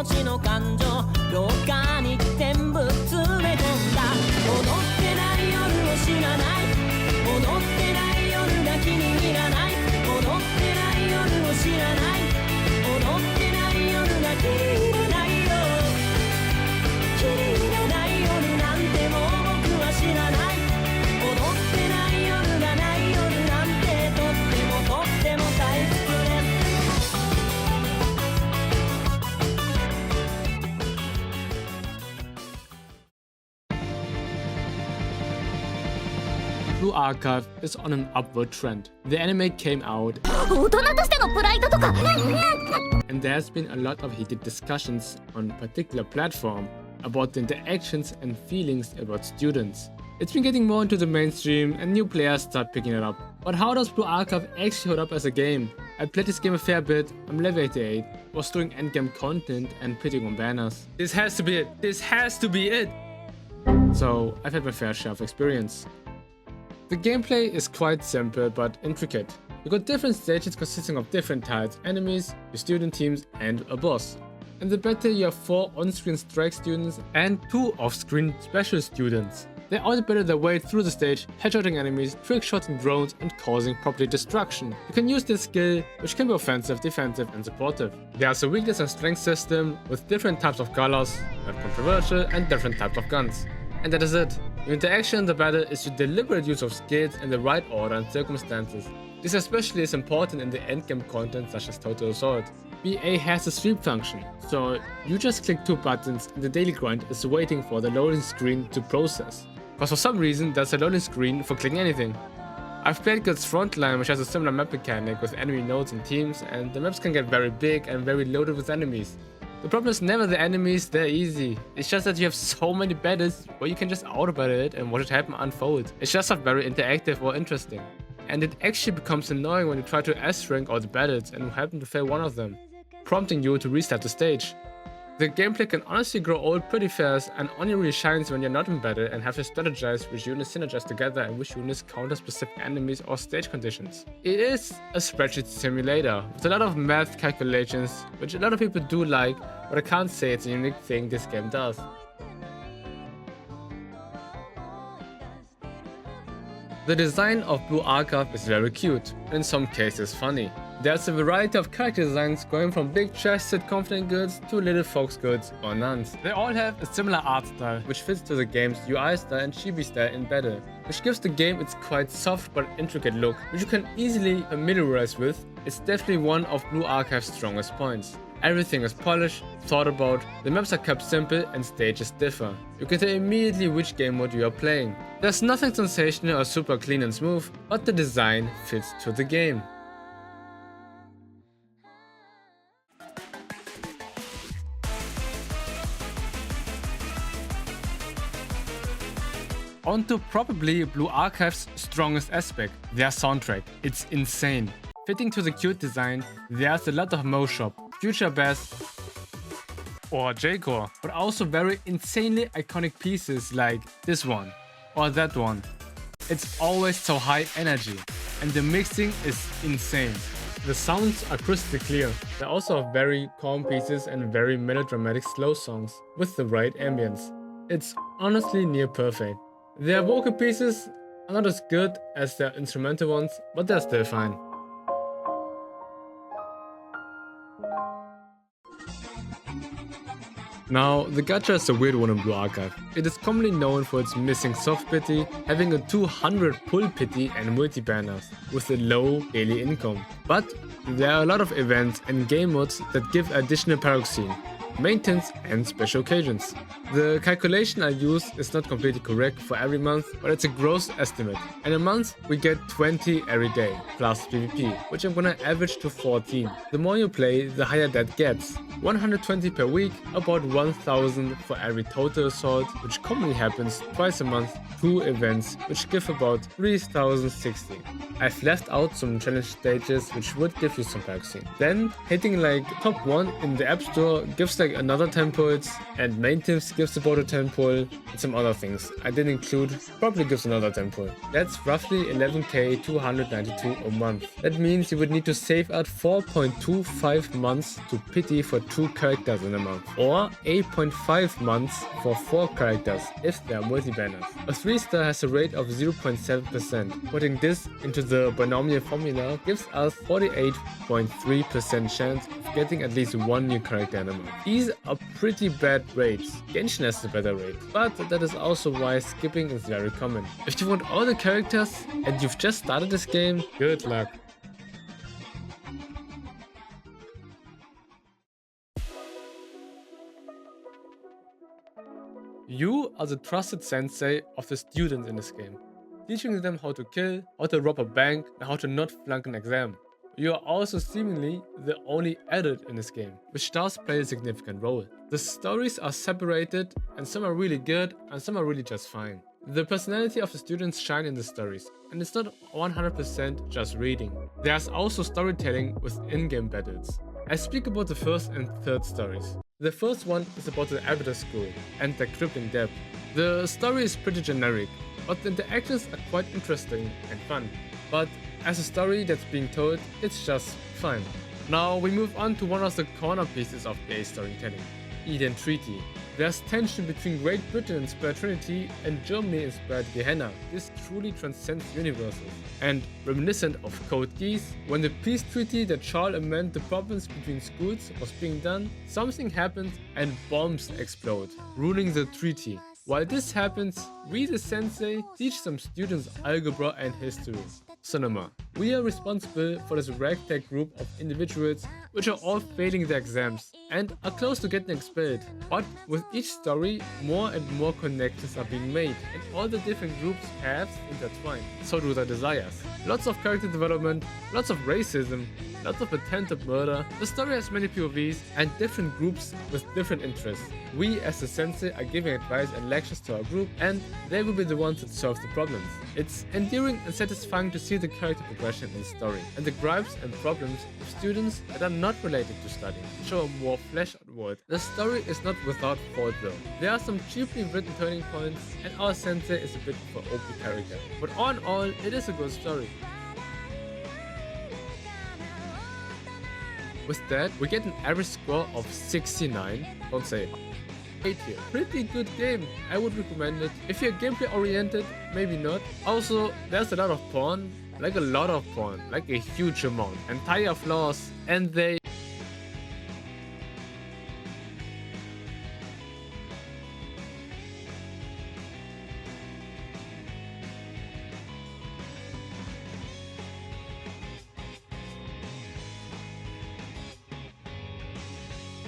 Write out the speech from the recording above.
ちの感情廊下に全部詰め込んだ踊ってない夜を知らない踊ってない夜が気に入らない踊ってない夜を知らない踊ってない夜が気に入らないよ気に入らない夜なんてもう僕は知らない踊ってない夜がない夜なんてとっても退屈です Blue Archive is on an upward trend. The anime came out, 大人としてのプライドとか and there has been a lot of heated discussions on particular platform about the interactions and feelings about students. It's been getting more into the mainstream and new players start picking it up. But how does Blue Archive actually hold up as a game? I played this game a fair bit, I'm level 88, was doing endgame content and pitching on banners. This has to be it! This has to be it! So I've had my fair share of experience. The gameplay is quite simple but intricate. You got different stages consisting of different types, enemies, your student teams and a boss. In the battle you have 4 on-screen strike students and 2 off-screen special students. They all battle their way through the stage, headshotting enemies, trickshotting drones and causing property destruction. You can use this skill, which can be offensive, defensive and supportive. There's a weakness and strength system with different types of colors, not controversial, and different types of guns. And that is it. Your interaction in the battle is your deliberate use of skills in the right order and circumstances. This especially is important in the endgame content such as Total Assault. BA has a sweep function, so you just click 2 buttons and the daily grind is waiting for the loading screen to process. Because for some reason there's a loading screen for clicking anything. I've played Guild's Frontline, which has a similar map mechanic with enemy nodes and teams, and the maps can get very big and very loaded with enemies. The problem is never the enemies, they're easy. It's just that you have so many battles where you can just auto-battle it and watch it happen unfold. It's just not very interactive or interesting. And it actually becomes annoying when you try to S-rank all the battles and happen to fail one of them, prompting you to restart the stage. The gameplay can honestly grow old pretty fast and only really shines when you're not in battle and have to strategize which units synergize together and which units counter specific enemies or stage conditions. It is a spreadsheet simulator with a lot of math calculations, which a lot of people do like, but I can't say it's a unique thing this game does. The design of Blue Archive is very cute, and in some cases funny. There's a variety of character designs going from big-chested confident girls to little fox girls or nuns. They all have a similar art style, which fits to the game's UI style and chibi style in battle, which gives the game its quite soft but intricate look, which you can easily familiarize with. It's definitely one of Blue Archive's strongest points. Everything is polished, thought about, the maps are kept simple and stages differ. You can tell immediately which game mode you are playing. There's nothing sensational or super clean and smooth, but the design fits to the game. On to probably Blue Archive's strongest aspect, their soundtrack. It's insane. Fitting to the cute design, there's a lot of Moshop, Future Bass or J-Core, but also very insanely iconic pieces like this one or that one. It's always so high energy and the mixing is insane. The sounds are crystal clear. They also have very calm pieces and very melodramatic slow songs with the right ambience. It's honestly near perfect. Their vocal pieces are not as good as their instrumental ones, but they're still fine. Now, the gacha is a weird one in Blue Archive. It is commonly known for its missing soft pity, having a 200 pull pity and multi-banners, with a low daily income. But there are a lot of events and game modes that give additional paroxysm, maintenance and special occasions. The calculation I used is not completely correct for every month, but it's a gross estimate. In a month we get 20 every day, plus PvP, which I'm gonna average to 14. The more you play, the higher that gets. 120 per week, about 1000 for every total assault, which commonly happens twice a month, 2 events, which give about 3060. I've left out some challenge stages which would give you some paroxysm. Then hitting like top 1 in the app store gives like like another templates, and main tips gives about a temple, and some other things I didn't include probably gives another temple. That's roughly 11k 292 a month. That means you would need to save out 4.25 months to pity for 2 characters in a month, or 8.5 months for 4 characters if they are multi-banners. A 3-star has a rate of 0.7%. Putting this into the binomial formula gives us 48.3% chance of getting at least 1 new character in a month. These are pretty bad rates. Genshin has a better rate, but that is also why skipping is very common. If you want all the characters and you've just started this game, good luck. You are the trusted sensei of the students in this game, teaching them how to kill, how to rob a bank, and how to not flunk an exam. You are also seemingly the only adult in this game, which does play a significant role. The stories are separated, and some are really good and some are really just fine. The personality of the students shine in the stories, and it's not 100% just reading. There's also storytelling with in-game battles. I speak about the first and third stories. The first one is about the Arbiter School and the crippling debt. The story is pretty generic, but the interactions are quite interesting and fun. But as a story that's being told, it's just fine. Now we move on to one of the corner pieces of BA storytelling, Eden Treaty. There's tension between Great Britain-inspired Trinity and Germany-inspired Gehenna. This truly transcends universes. And reminiscent of Code Geass, when the peace treaty that shall amend the problems between schools was being done, something happens and bombs explode, ruining the treaty. While this happens, we the sensei teach some students algebra and history. Cinema. We are responsible for this ragtag group of individuals which are all failing their exams and are close to getting expelled. But with each story, more and more connections are being made and all the different groups' paths intertwine. So do their desires. Lots of character development, lots of racism, lots of attempted murder. The story has many POVs and different groups with different interests. We as the sensei are giving advice and lectures to our group, and they will be the ones that solve the problems. It's endearing and satisfying to see the character progression in the story, and the gripes and problems of students that are not related to studying show a more fleshed out world. The story is not without fault though. There are some cheaply written turning points, and our sensei is a bit of an OP character. But all in all, it is a good story. With that, we get an average score of 69. Don't say 8 here. Pretty good game. I would recommend it. If you're gameplay oriented, maybe not. Also, there's a lot of porn. Like a lot of porn. Like a huge amount. Entire floors. And they